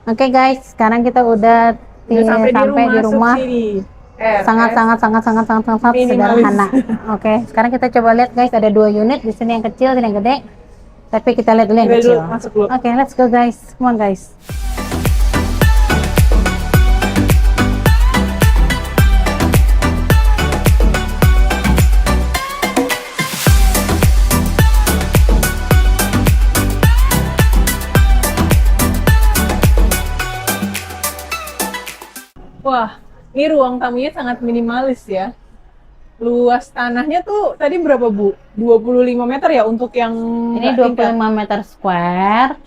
Oke guys, sekarang kita udah Sampai di rumah. subsidi. Sangat RS sangat sangat sangat sangat sangat minimalis. sederhana. Oke, sekarang kita coba lihat guys, ada 2 unit di sini, yang kecil dan yang gede. Tapi kita lihat dulu yang Kita dulu kecil. masuk dulu. Oke, let's go guys. Come on guys. Wah, ini ruang tamunya sangat minimalis ya. Luas tanahnya tuh tadi berapa, Bu? 25 meter ya untuk yang Ini nggak tingkat? 25 meter square.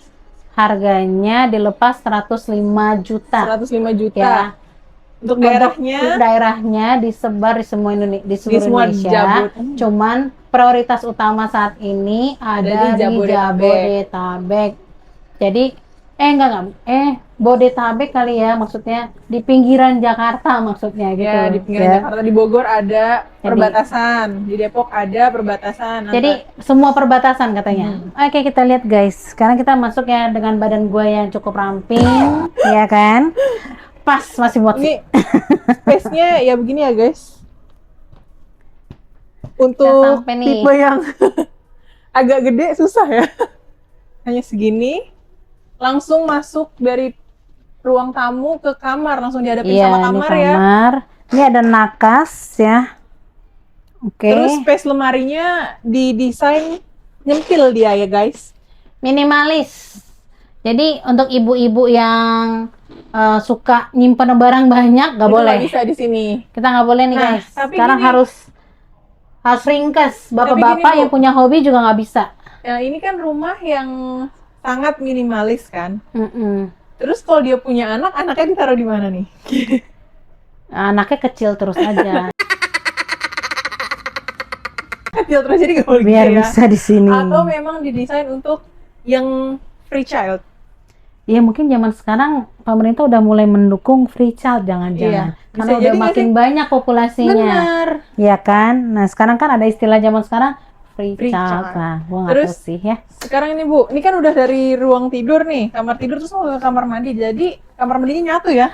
Harganya dilepas 105 juta. 105 juta. Ya. Untuk Untuk daerahnya daerahnya disebar di semua di seluruh semua Indonesia. Jabod. Cuman prioritas utama saat ini ada di di Jabodetabek. Jabodetabek. Jadi Bodetabek kali ya, maksudnya di pinggiran Jakarta maksudnya gitu. Ya, di pinggiran Jakarta, di Bogor ada perbatasan, di Depok ada perbatasan. Jadi semua perbatasan katanya. Oke, kita lihat guys. Sekarang kita masuk ya dengan badan gue yang cukup ramping, ya kan? Pas masih muat sih. Ini space-nya ya begini ya guys. Untuk sampai nih. tipe yang agak gede susah ya. Hanya segini. Langsung masuk dari ruang tamu ke kamar, langsung dihadapin sama kamar ini ya. kamar. Ini ada nakas ya. Oke. Terus space lemarinya didesain nyempil dia ya guys. Minimalis. Jadi untuk ibu-ibu yang suka nyimpen barang banyak nggak boleh. Nggak bisa di sini. Kita nggak boleh nih guys. Tapi sekarang gini, harus ringkas. Bapak-bapak yang punya hobi juga nggak bisa. Ya ini kan rumah yang sangat minimalis kan. Terus kalau dia punya anak, anaknya ditaruh di mana nih? Anaknya kecil terus aja. Kecil terus jadi nggak boleh Biar ya. bisa di sini. Atau memang didesain untuk yang free child. Iya, mungkin zaman sekarang pemerintah udah mulai mendukung free child, jangan-jangan. Iya, Karena udah makin banyak populasinya. Benar. Iya kan? Nah, sekarang kan ada istilah zaman sekarang free child. Nah, gua nggak tahu sih ya. Sekarang ini Bu, ini kan udah dari ruang tidur nih, kamar tidur terus mau ke kamar mandi. Jadi kamar mandinya nyatu ya?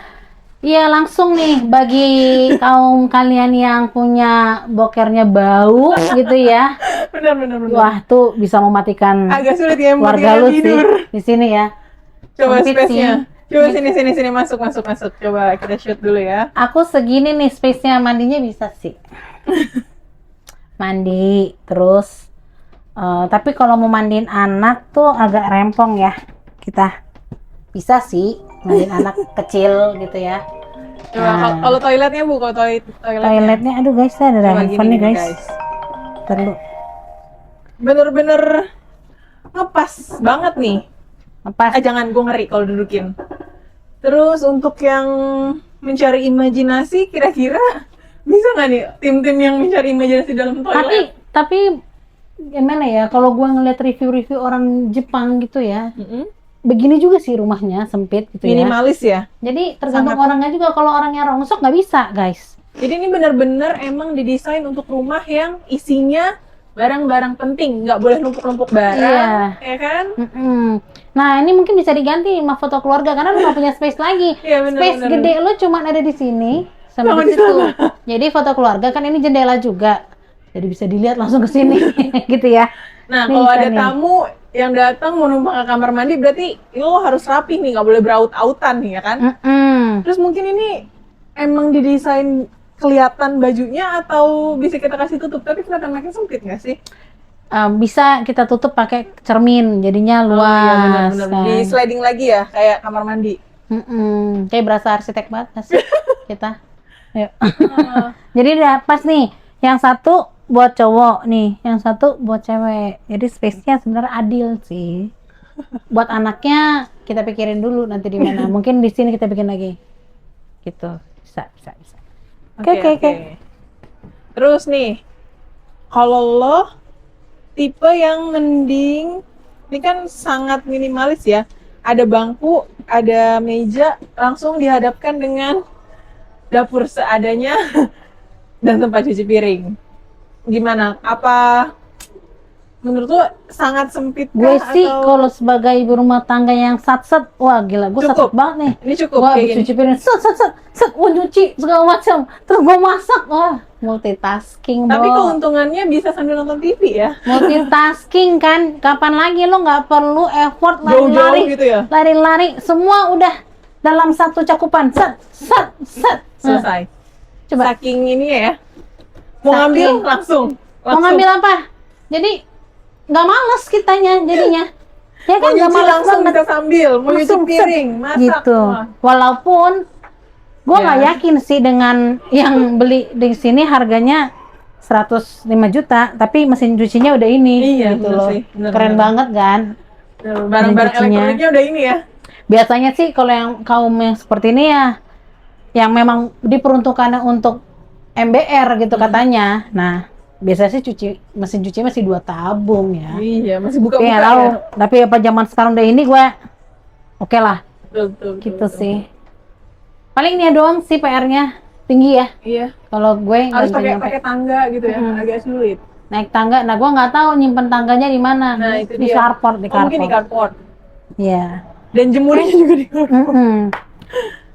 Iya, langsung nih bagi kaum kalian yang punya bokernya bau gitu ya. Benar. Wah, tuh bisa mematikan agak sulit ya keluarga lu tidur. Sih di sini ya. Coba Sempit space-nya. sih. Coba sini masuk. Coba kita shoot dulu ya. Aku segini nih space-nya, mandinya bisa sih. Mandi terus tapi kalau mau mandiin anak tuh agak rempong ya. Kita bisa sih mandiin anak kecil gitu ya. Coba kalau toiletnya Bu, kalau toiletnya aduh guys, ada handphone nih guys. Perlu bener-bener ngepas banget nih. Ngepas. Jangan, gue ngeri kalau dudukin. Terus untuk yang mencari imajinasi, kira-kira bisa nggak nih tim-tim yang mencari imajinasi dalam toilet? Tapi gimana ya, kalau gue ngeliat review-review orang Jepang gitu ya, begini juga sih rumahnya, sempit gitu. Minimalis ya. Jadi tergantung orangnya juga. Kalau orangnya rongsok nggak bisa guys. Jadi ini benar-benar emang didesain untuk rumah yang isinya barang-barang penting, nggak boleh numpuk-numpuk barang, ya kan? Nah, ini mungkin bisa diganti sama foto keluarga karena lu nggak punya space lagi. Space gede lu cuma ada di sini sama di situ. Jadi foto keluarga kan ini jendela juga, jadi bisa dilihat langsung ke sini, gitu ya. Nah, kalau ada tamu yang datang mau numpang ke kamar mandi, berarti lo harus rapi nih, nggak boleh beraut-autan nih, ya kan? Terus mungkin ini emang didesain kelihatan bajunya atau bisa kita kasih tutup, tapi kelihatan makin sempit nggak sih? Bisa kita tutup pakai cermin, jadinya luas. Iya, bener. Di sliding lagi ya, kayak kamar mandi. Kayak berasa arsitek banget sih kita. Ayo. Jadi udah pas nih, yang satu buat cowok nih, yang satu buat cewek. Jadi space-nya sebenarnya adil sih. Buat anaknya kita pikirin dulu nanti di mana. Mungkin di sini kita bikin lagi. Gitu. Bisa. Oke. Terus nih, kalau lo tipe yang mending, ini kan sangat minimalis ya. Ada bangku, ada meja, langsung dihadapkan dengan dapur seadanya dan tempat cuci piring. Gimana? Apa menurut lu sangat sempit Gue kah sih atau kalau sebagai ibu rumah tangga yang sat-set, wah gila, gue cukup? sat banget nih. Ini cukup Gue kayak habis gini. cuci piring, set, gue nyuci segala macam, terus gue masak, wah multitasking Tapi Bo. keuntungannya bisa sambil nonton TV ya. Multitasking kan, kapan lagi lo nggak perlu effort Jauh-jauh lari-lari, gitu ya. lari-lari, semua udah dalam satu cakupan, set. Nah, Selesai. coba. Saking ini ya. Mau Saking. ngambil langsung. Mau ngambil apa? Jadi nggak males kitanya jadinya. Ya Mau kan nggak nyuci males langsung banget. bisa sambil, mau nyuci Langsung, set. piring, masak. Gitu. Wah. Walaupun gue nggak Ya. yakin sih dengan yang beli di sini harganya 105 juta, tapi mesin cucinya udah ini, Iya, gitu bener loh. sih, bener, Keren bener. banget kan? Barang-barang cucinya. elektroniknya udah ini ya. Biasanya sih kalau yang kaum yang seperti ini ya, yang memang diperuntukkan untuk MBR gitu katanya. Nah, biasanya sih mesin cuci masih 2 tabung ya. Iya, masih Tapi buka-buka nggak tahu. ya. Tapi apa zaman sekarang udah ini gue oke lah, Betul, gitu sih. Paling ini doang sih PR-nya tinggi ya. Iya, Kalau gue harus nggak nyampe pakai tangga gitu ya, agak sulit. naik tangga. Nah, gue nggak tahu nyimpen tangganya di mana. Nah, itu Di dia. carport, di Oh, mungkin di carport. carport. Iya. Dan jemurnya juga di carport.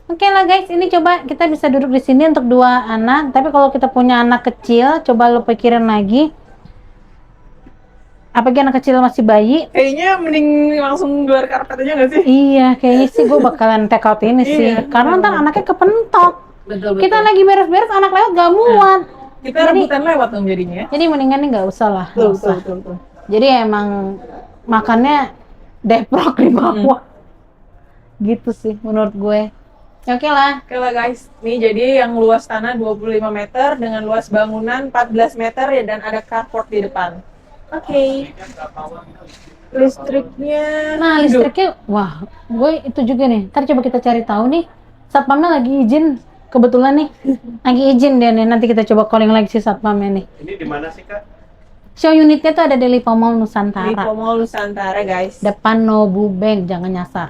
Oke lah guys, ini coba kita bisa duduk di sini untuk 2 anak. Tapi kalau kita punya anak kecil, coba lo pikirin lagi. Apalagi anak kecil masih bayi. Kayaknya mending langsung luar karpet aja nggak sih? Iya, kayaknya sih gue bakalan take out ini sih. Iya, Karena ntar anaknya kepentok. Betul, Kita lagi beres-beres, anak lewat gak muat. Kita rebutan lewat dong jadinya. Jadi mendingan nih nggak usah lah. Betul, nggak usah. betul. Jadi emang makannya deprok di bawah. Gitu sih menurut gue. Ya, oke lah. Oke lah guys, nih jadi yang luas tanah 25 meter dengan luas bangunan 14 meter ya, dan ada carport di depan. Oke. Listriknya. Nah, listriknya, wah, gue itu juga nih. Ntar coba kita cari tahu nih. Satpamnya lagi izin, kebetulan nih. Lagi izin dia nih. Nanti kita coba calling lagi si satpamnya nih. Ini di mana sih, Kak? Show unitnya tuh ada di Lipo Mall Nusantara. Lipo Mall Nusantara guys. Depan Nobu Bank, jangan nyasar.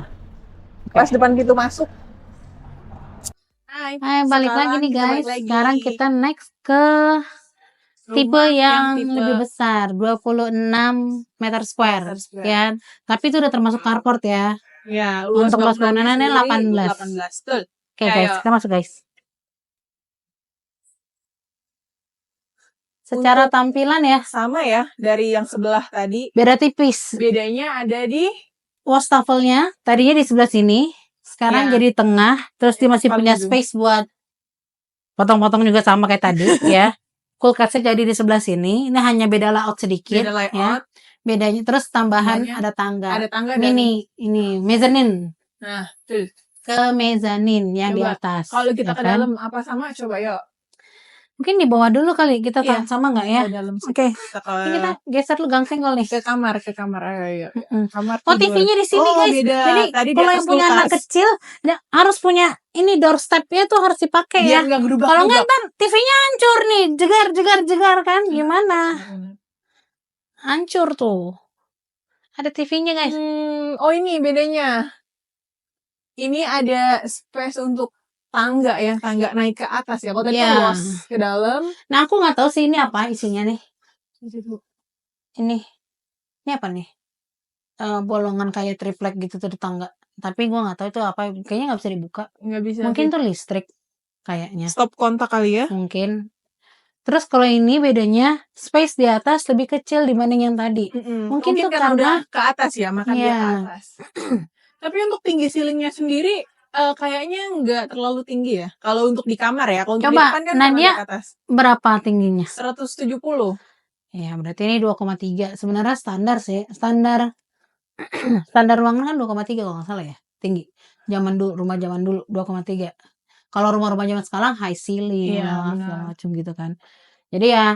Pas depan pintu masuk. Hai, balik lagi nih kita guys. balik lagi. Sekarang kita next ke tipe Rumah yang tipe lebih besar, 26 meter square, Meter square. ya. Tapi itu udah termasuk carport ya. Ya, Untuk luas bangunannya 18. 18. Betul. Oke Ya, guys, ya. kita masuk guys. Secara tampilan ya, Sama ya dari yang sebelah tadi. beda tipis. Bedanya ada di Wastafelnya tadinya di sebelah sini, sekarang Ya. jadi di tengah, terus dia masih Paling punya ujung. space buat potong-potong juga sama kayak tadi ya. Kulkasnya jadi di sebelah sini, ini hanya beda layout sedikit beda layout. ya. Bedanya terus tambahan Tambahnya ada tangga. Ada tangga dan Mini ini mezzanine nah, tuh. ke mezzanine yang di Coba, atas. Kalau kita ya ke kan? dalam apa sama coba yuk. Mungkin di bawah dulu kali kita Iya. sama nggak ya? Ke dalam. Oke. Kita Ini kita geser lu gang senggol nih. ke kamar. Ayo. Kamar Oh, tidur. TV-nya di sini, guys. Beda. Jadi Tadi di kalau atas yang punya anak kulkas. kecil harus punya ini doorstep-nya tuh harus dipakai ya. Biar nggak gerubak. Kalau nggak ntar TV-nya hancur nih, jegar kan? Gimana? Hancur tuh. Ada TV-nya guys. Oh ini bedanya. Ini ada space untuk tangga ya, tangga naik ke atas ya. Kalau tadi Iya. luas ke dalam. Nah aku nggak tahu sih ini apa isinya nih. Ini apa nih? Bolongan kayak triplek gitu tuh di tangga. Tapi gua nggak tahu itu apa. Kayaknya nggak bisa dibuka. Nggak bisa. Mungkin tuh listrik kayaknya. Stop kontak kali ya. Mungkin. Terus kalau ini bedanya space di atas lebih kecil dibanding yang tadi. Mungkin tuh karena udah ke atas ya, makanya dia Iya. ke atas. Tapi untuk tinggi ceilingnya sendiri kayaknya nggak terlalu tinggi ya. Kalau untuk di kamar ya, kalau untuk di Coba, depan kan Nadia, ke atas. berapa tingginya? 170. Ya berarti ini 2,3. Sebenarnya standar sih. Standar ruangan kan 2,3 kalau nggak salah ya. Tinggi. Rumah zaman dulu 2,3. Kalau rumah-rumah zaman sekarang high ceiling Iya, lah, benar. segala macam gitu kan. Jadi ya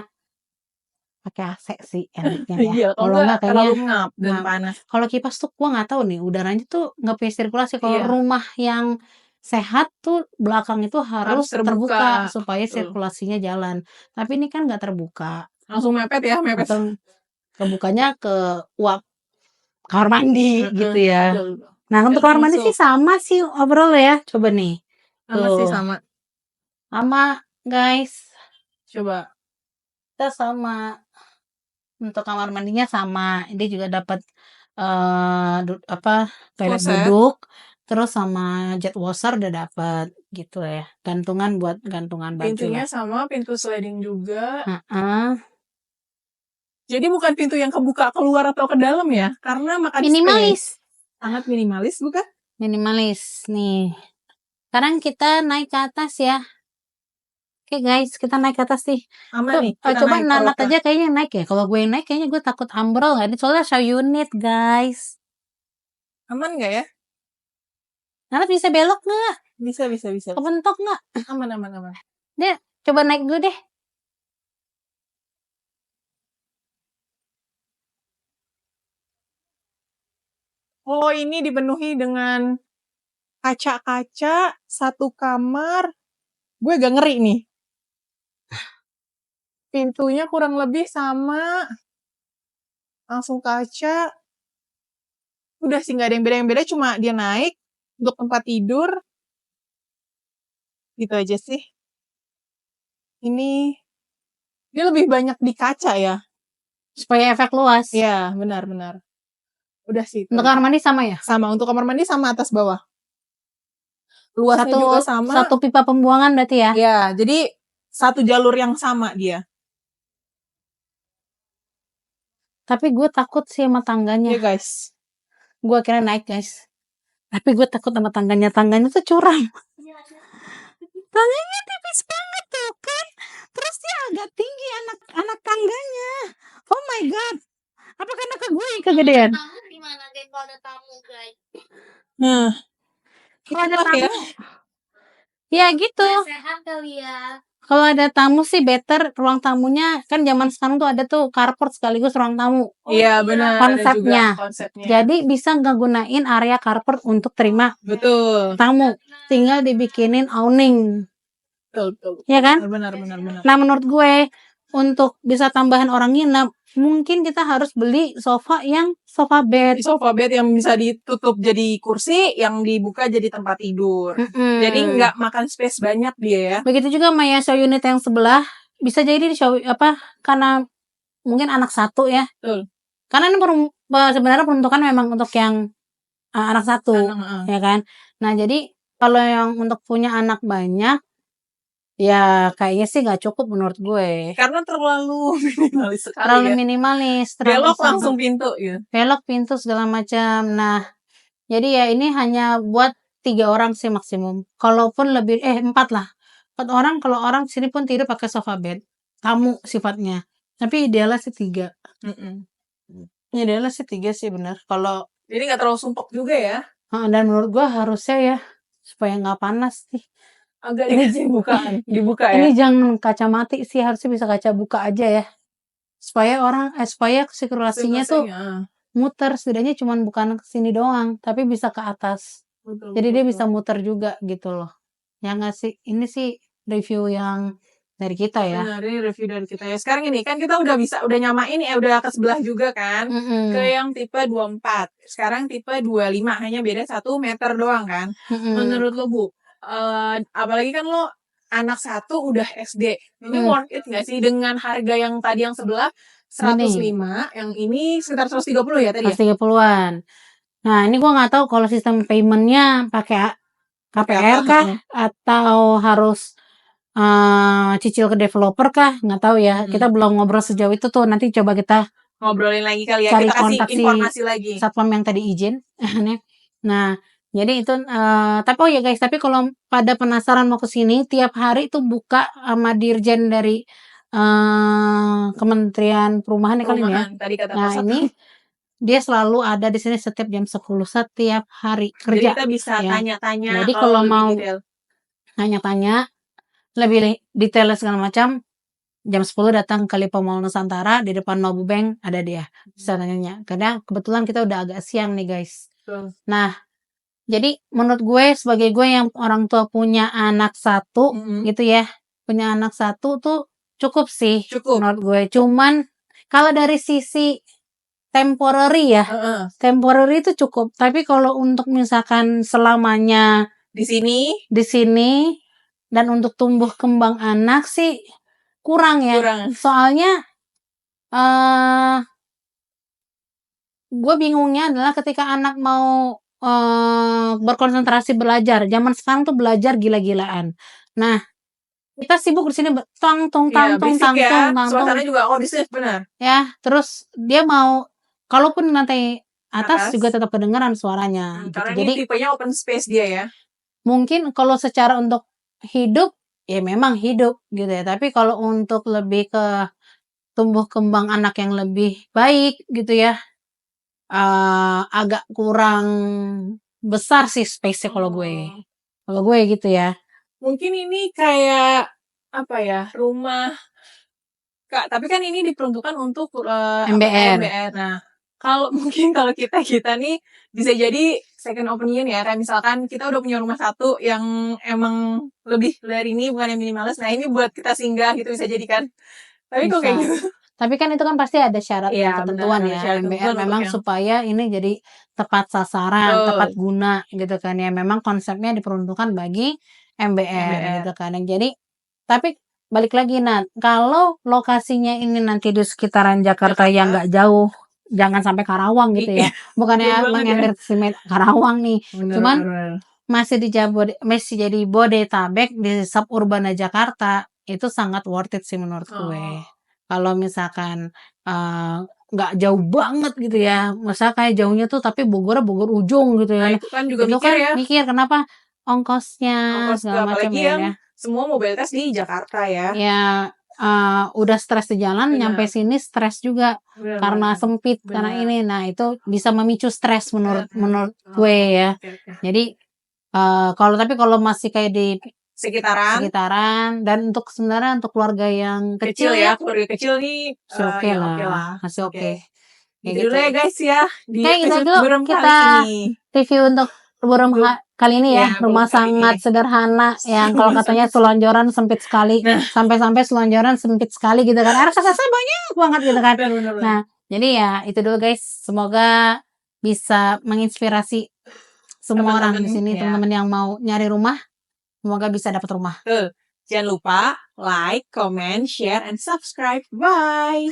pakai AC sih enaknya ya. Iya, Kalau nggak nggak terlalu kayaknya ngap dan ngap. panas. Kalau kipas tuh gua nggak tahu nih, udaranya tuh nggak punya sirkulasi. Kalau Iya. rumah yang sehat tuh belakang itu harus terbuka supaya Betul. sirkulasinya jalan. Tapi ini kan nggak terbuka. Langsung mepet ya, mepet. Atau kebukanya ke uap kamar mandi gitu ya. Betul. Nah untuk kamar mandi Masuk. sih sama sih overall ya. Coba nih. Sama sih Tuh. sama. Sama guys. Coba. Kita sama. Untuk kamar mandinya sama, dia juga dapat toilet Kloset. duduk, terus sama jet washer udah dapat gitu ya. Gantungan buat gantungan baju Pintunya lah. sama, pintu sliding juga. Heeh. Jadi bukan pintu yang kebuka keluar atau ke dalam ya, karena makan Minimalis. space. Sangat minimalis bukan? Minimalis nih. Sekarang kita naik ke atas ya. Oke guys, kita naik ke atas nih. Aman Tuh, nih, kita coba naik Nanat taruh ke- aja kayaknya naik ya. Kalau gue yang naik kayaknya gue takut ambrol ya. Ini soalnya show unit guys. Aman nggak ya? Nanat bisa belok nggak? Bisa. Kebentok nggak? Aman. Deh, coba naik dulu deh. Oh, ini dipenuhi dengan kaca-kaca, satu kamar. Gue agak ngeri nih. Pintunya kurang lebih sama. Langsung kaca. Udah sih nggak ada yang beda. Yang beda cuma dia naik untuk tempat tidur. Gitu aja sih. Ini dia lebih banyak di kaca ya. Supaya efek luas. Iya, benar. Udah sih. Untuk kamar mandi sama ya? Sama. Untuk kamar mandi sama atas bawah. Luasnya juga sama. Satu pipa pembuangan berarti ya? Ya, jadi satu jalur yang sama dia. Tapi gue takut sih sama tangganya. Iya guys. Gue kira naik guys. Tapi gue takut sama tangganya. Tangganya tuh curam. Tangganya tipis banget tuh kan. Terus dia agak tinggi anak tangganya. Oh my god. Apa karena ke gue yang kegedean? Tamu gimana guys kalau ada tamu guys? Nah, Kalau ada itulah ya. tamu. Ya gitu. Sehat kali ya. Kalau ada tamu sih better ruang tamunya kan zaman sekarang tuh ada tuh carport sekaligus ruang tamu. Iya benar. Ada Konsepnya. juga konsepnya. Jadi bisa ngegunain area carport untuk terima Betul. tamu. Tinggal dibikinin awning. Betul. Ya kan? Benar. Nah menurut gue untuk bisa tambahan orang nginep mungkin kita harus beli sofa yang sofa bed. Sofa bed yang bisa ditutup jadi kursi, yang dibuka jadi tempat tidur. Jadi nggak makan space banyak dia ya. Begitu juga Maya show unit yang sebelah bisa jadi di show karena mungkin anak satu ya. Betul. Karena ini sebenarnya peruntukan memang untuk yang anak satu, ya kan. Nah jadi kalau yang untuk punya anak banyak ya kayaknya sih nggak cukup menurut gue. Karena terlalu minimalis sekali Terlalu ya. minimalis. Belok langsung pintu ya. Belok pintu segala macam. Nah, jadi ya ini hanya buat 3 orang sih maksimum. Kalaupun lebih 4 lah. 4 orang kalau orang sini pun tidur pakai sofa bed. Tamu sifatnya. Tapi idealnya sih 3. Idealnya sih 3 sih bener. Kalau jadi nggak terlalu sumpek juga ya. dan menurut gua harusnya ya supaya nggak panas sih. Agak dibuka ya. Ini jangan kaca mati sih, harusnya bisa kaca buka aja ya. Supaya sirkulasinya tuh muter, setidaknya cuma bukan ke sini doang, tapi bisa ke atas. Jadi dia bisa muter juga gitu loh. Ya nggak sih? Ini sih review yang dari kita ya. Benar, ini review dari kita ya. Sekarang ini kan kita udah nyamain ya, udah ke sebelah juga kan. Ke yang tipe 24. Sekarang tipe 25, hanya beda 1 meter doang kan. Menurut lo Bu, apalagi kan lo anak 1 udah SD. Ini worth it nggak sih dengan harga yang tadi yang sebelah 105, yang ini sekitar 130 ya tadi ya? 130-an. Nah, ini gua nggak tahu kalau sistem paymentnya pakai KPR kah atau harus cicil ke developer kah? Nggak tahu ya. Kita belum ngobrol sejauh itu tuh. Nanti coba kita ngobrolin lagi kali ya. Cari Kita kasih kontak informasi lagi. Satpam yang tadi izin. Nah, jadi itu tapi ya guys, tapi kalau pada penasaran mau ke sini, tiap hari itu buka sama dirjen dari Kementerian Perumahan kali ini ya. Tadi kata Nah, ini dia selalu ada di sini setiap jam 10 setiap hari kerja. Jadi kita bisa tanya-tanya. Jadi kalau mau tanya-tanya lebih detail segala macam, jam 10 datang ke Lipo Mall Nusantara di depan Nobu Bank ada dia. Bisa tanya. Karena kebetulan kita udah agak siang nih guys. Nah, jadi menurut gue sebagai gue yang orang tua punya anak 1 gitu ya, punya anak 1 tuh cukup sih menurut gue. Cuman kalau dari sisi temporary ya, temporary itu cukup. Tapi kalau untuk misalkan selamanya di sini dan untuk tumbuh kembang anak sih kurang ya. Soalnya Gue bingungnya adalah ketika anak mau berkonsentrasi belajar. Zaman sekarang tuh belajar gila-gilaan. Nah, kita sibuk di sini tang tung Iya, tang tung berisik tang tung ya. tang tung Suasananya juga kondusif, benar. ya. Terus dia mau kalaupun lantai atas Atas. juga tetap kedengeran suaranya gitu. Karena Jadi ini tipenya open space dia ya. mungkin kalau secara untuk hidup ya memang hidup gitu ya. Tapi kalau untuk lebih ke tumbuh kembang anak yang lebih baik gitu ya, agak kurang besar sih space-nya kalau gue. Kalau gue gitu ya. Mungkin ini kayak apa ya, rumah Kak, tapi kan ini diperuntukkan untuk MBR. MBR. Nah, kalau mungkin kalau kita nih bisa jadi second opinion ya. Kayak misalkan kita udah punya rumah satu yang emang lebih dari ini, bukan yang minimalis. Nah, ini buat kita singgah gitu bisa jadi kan. Tapi kok kayak Bisa. gitu. Tapi kan itu kan pasti ada syarat dan Iya, ketentuan benar, ya. syarat MBR ketentuan untuk memang yang supaya ini jadi tepat sasaran, Betul. tepat guna gitu kan ya. Memang konsepnya diperuntukkan bagi MBR MBR. gitu kan. Jadi tapi balik lagi kalau lokasinya ini nanti di sekitaran Jakarta yang nggak jauh, jangan sampai Karawang gitu ya. Bukannya Jauh banget ya. mengendersimate Karawang nih. Benar, Cuman benar. masih jadi Bodetabek di suburbana Jakarta itu sangat worth it sih menurut gue. Kalau misalkan nggak jauh banget gitu ya, masa kayak jauhnya tuh tapi Bogor ujung gitu Nah, ya. itu kan juga Itu mikir ya. mikir kenapa ongkosnya Ongkos segala macam apalagi ya. yang semua mobilitas di Jakarta ya. Ya udah stres di jalan, Benar. nyampe sini stres juga Benar, karena benar. sempit Benar. karena ini. Nah, itu bisa memicu stres menurut Benar. gue ya. Oke, oke. Jadi kalau masih kayak di sekitaran dan untuk sebenarnya untuk keluarga yang kecil ya keluarga kecil nih masih oke ya lah, oke lah. masih oke. Oke. Kayak Gitu gitu. dulu ya guys ya di Kayak gitu episode dulu burem kita kali ini. review untuk burung kali ini ya. Ya, Rumah burung kali sangat ini. sederhana yang kalau Rumah katanya sangat- selonjoran sempit sekali. Nah. Sampai-sampai selonjoran sempit sekali gitu kan. RSS banyak banget gitu kan. Benar. Nah, jadi ya itu dulu guys. Semoga bisa menginspirasi semua orang di sini, ya. teman-teman yang mau nyari rumah. Semoga bisa dapat rumah. Tuh. Jangan lupa like, comment, share, and subscribe. Bye.